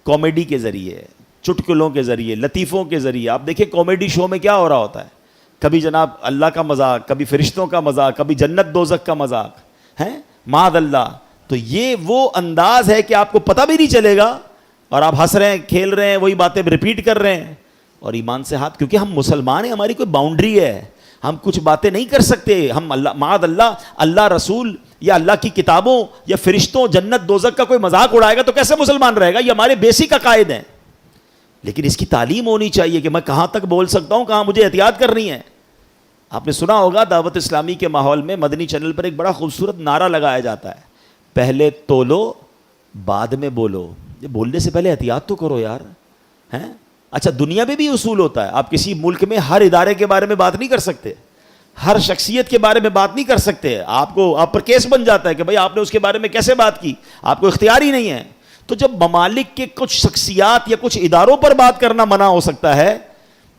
Comedy کے ذریعے, چٹکلوں کے ذریعے, لطیفوں کے ذریعے. آپ دیکھیں کامیڈی شو میں کیا ہو رہا ہوتا ہے, کبھی جناب اللہ کا مذاق, کبھی فرشتوں کا مذاق, کبھی جنت دوزخ کا مذاق ہے, معاذ اللہ. تو یہ وہ انداز ہے کہ آپ کو پتہ بھی نہیں چلے گا اور آپ ہنس رہے ہیں, کھیل رہے ہیں, وہی باتیں ریپیٹ کر رہے ہیں اور ایمان سے ہاتھ, کیونکہ ہم مسلمان ہیں, ہماری کوئی باؤنڈری ہے, ہم کچھ باتیں نہیں کر سکتے. ہم اللہ معاذ اللہ, اللہ رسول یا اللہ کی کتابوں یا فرشتوں, جنت دوزخ کا کوئی مذاق اڑائے گا تو کیسے مسلمان رہے گا؟ یہ ہمارے بیسک عقائد ہیں. لیکن اس کی تعلیم ہونی چاہیے کہ میں کہاں تک بول سکتا ہوں, کہاں مجھے احتیاط کرنی ہے. آپ نے سنا ہوگا دعوت اسلامی کے ماحول میں مدنی چینل پر ایک بڑا خوبصورت نعرہ لگایا جاتا ہے, پہلے تولو بعد میں بولو. یہ بولنے سے پہلے احتیاط تو کرو یار, ہیں. اچھا دنیا میں بھی اصول ہوتا ہے, آپ کسی ملک میں ہر ادارے کے بارے میں بات نہیں کر سکتے, ہر شخصیت کے بارے میں بات نہیں کر سکتے. آپ پر کیس بن جاتا ہے کہ بھائی آپ نے اس کے بارے میں کیسے بات کی, آپ کو اختیار ہی نہیں ہے. تو جب ممالک کے کچھ شخصیات یا کچھ اداروں پر بات کرنا منع ہو سکتا ہے,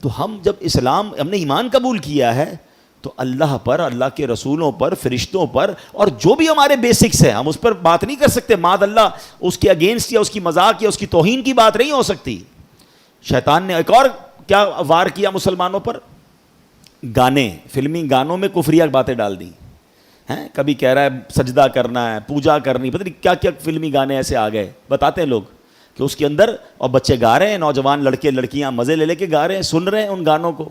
تو ہم جب ہم نے ایمان قبول کیا ہے تو اللہ پر, اللہ کے رسولوں پر, فرشتوں پر اور جو بھی ہمارے بیسکس ہیں ہم اس پر بات نہیں کر سکتے. معاذ اللہ اس کے اگینسٹ یا اس کی مذاق یا اس کی توہین کی بات نہیں ہو سکتی. شیطان نے ایک اور کیا وار کیا مسلمانوں پر, گانے, فلمی گانوں میں کفریہ باتیں ڈال دی ہیں. کبھی کہہ رہا ہے سجدہ کرنا ہے, پوجا کرنی, پتہ نہیں کیا کیا فلمی گانے ایسے آ گئے. بتاتے ہیں لوگ کہ اس کے اندر, اور بچے گا رہے ہیں, نوجوان لڑکے لڑکیاں مزے لے کے گا رہے ہیں, سن رہے ہیں ان گانوں کو.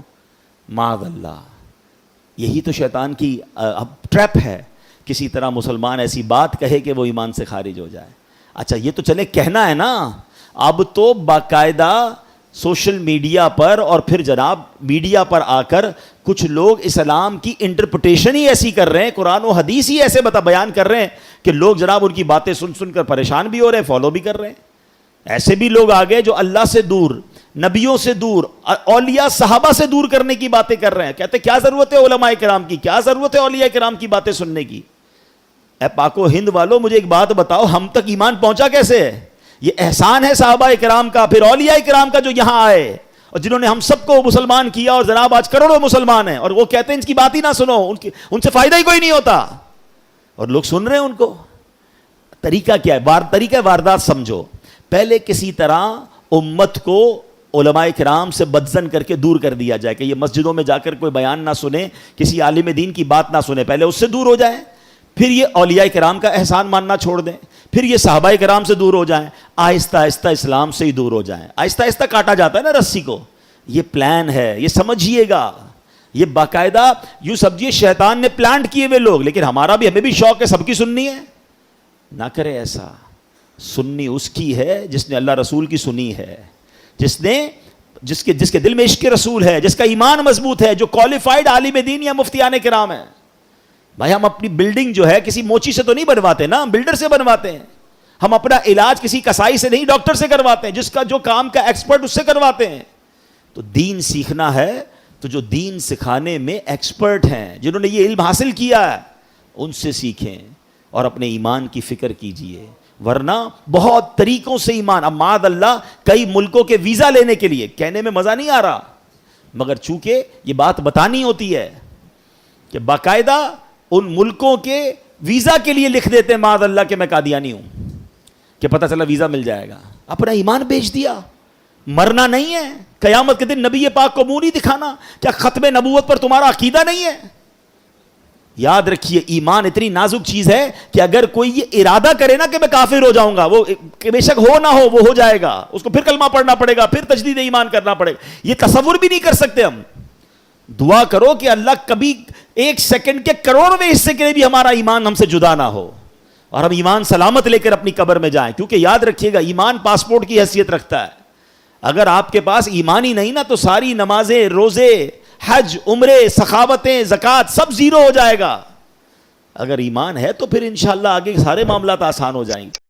معاذ اللہ, یہی تو شیطان کی ٹریپ ہے. کسی طرح مسلمان ایسی بات کہے کہ وہ ایمان سے خارج ہو جائے. اچھا یہ تو چلے کہنا ہے نا, اب تو باقاعدہ سوشل میڈیا پر اور پھر جناب میڈیا پر آ کر کچھ لوگ اسلام کی انٹرپریٹیشن ہی ایسی کر رہے ہیں, قرآن و حدیث ہی ایسے بیان کر رہے ہیں کہ لوگ جناب ان کی باتیں سن کر پریشان بھی ہو رہے ہیں, فالو بھی کر رہے ہیں. ایسے بھی لوگ آگے جو اللہ سے دور, نبیوں سے دور, اولیاء صحابہ سے دور کرنے کی باتیں کر رہے ہیں. کہتے کیا ضرورت ہے علماء کرام کی, کیا ضرورت ہے اولیاء کرام کی باتیں سننے کی. اے پاک و ہند والوں مجھے ایک بات بتاؤ, ہم تک ایمان پہنچا کیسے ہے؟ یہ احسان ہے صحابہ کرام کا, پھر اولیاء کرام کا جو یہاں آئے اور جنہوں نے ہم سب کو مسلمان کیا, اور جناب آج کروڑوں مسلمان ہیں اور وہ کہتے ہیں ان کی بات ہی نہ سنو, ان سے فائدہ ہی کوئی نہیں ہوتا, اور لوگ سن رہے ہیں ان کو. طریقہ کیا ہے؟ طریقہ واردات سمجھو. پہلے کسی طرح امت کو علماء کرام سے بدزن کر کے دور کر دیا جائے کہ یہ مسجدوں میں جا کر کوئی بیان نہ سنے, کسی عالم دین کی بات نہ سنے, پہلے اس سے دور ہو جائیں. پھر یہ اولیاء کرام کا احسان ماننا چھوڑ دیں, پھر یہ صحابہ کرام سے دور ہو جائیں, آہستہ آہستہ اسلام سے ہی دور ہو جائیں. آہستہ آہستہ کاٹا جاتا ہے نا رسی کو. یہ پلان ہے, یہ سمجھیے گا, یہ باقاعدہ یوں سمجھیے شیطان نے پلانٹ کیے ہوئے لوگ. لیکن ہمیں بھی شوق ہے سب کی سننی ہے, نہ کرے ایسا. سننی اس کی ہے جس نے اللہ رسول کی سنی ہے, جس کے دل میں عشق رسول ہے, جس کا ایمان مضبوط ہے, جو کوالیفائڈ عالم دین یا مفتیان کرام ہیں. بھائی ہم اپنی بلڈنگ جو ہے کسی موچی سے تو نہیں بنواتے نا, ہم بلڈر سے بنواتے ہیں. ہم اپنا علاج کسی کسائی سے نہیں, ڈاکٹر سے کرواتے ہیں, جس کا جو کام کا ایکسپرٹ اس سے کرواتے ہیں. تو دین سیکھنا ہے تو جو دین سکھانے میں ایکسپرٹ ہیں, جنہوں نے یہ علم حاصل کیا ہے, ان سے سیکھیں اور اپنے ایمان کی فکر کیجئے. ورنہ بہت طریقوں سے ایمان, اب معاذ اللہ کئی ملکوں کے ویزا لینے کے لیے, کہنے میں مزہ نہیں آ رہا مگر چونکہ یہ بات بتانی ہوتی ہے کہ باقاعدہ ان ملکوں کے ویزا کے لیے لکھ دیتے ہیں معاذ اللہ کہ میں قادیانی ہوں, کہ پتہ چلا ویزا مل جائے گا. اپنا ایمان بیچ دیا. مرنا نہیں ہے, قیامت کے دن نبی پاک کو منہ نہیں دکھانا. کیا ختم نبوت پر تمہارا عقیدہ نہیں ہے؟ یاد رکھیے ایمان اتنی نازک چیز ہے کہ اگر کوئی یہ ارادہ کرے نا کہ میں کافر ہو جاؤں گا, وہ بے شک ہو نہ ہو وہ ہو جائے گا. اس کو پھر کلمہ پڑھنا پڑے گا, پھر تجدید ایمان کرنا پڑے گا. یہ تصور بھی نہیں کر سکتے ہم. دعا کرو کہ اللہ کبھی ایک سیکنڈ کے کروڑویں حصے کے لیے بھی ہمارا ایمان ہم سے جدا نہ ہو اور ہم ایمان سلامت لے کر اپنی قبر میں جائیں. کیونکہ یاد رکھیے گا ایمان پاسپورٹ کی حیثیت رکھتا ہے. اگر آپ کے پاس ایمان ہی نہیں نا تو ساری نمازیں, روزے, حج, عمرے, سخاوتیں, زکوٰۃ سب زیرو ہو جائے گا. اگر ایمان ہے تو پھر انشاءاللہ آگے سارے معاملات آسان ہو جائیں گے.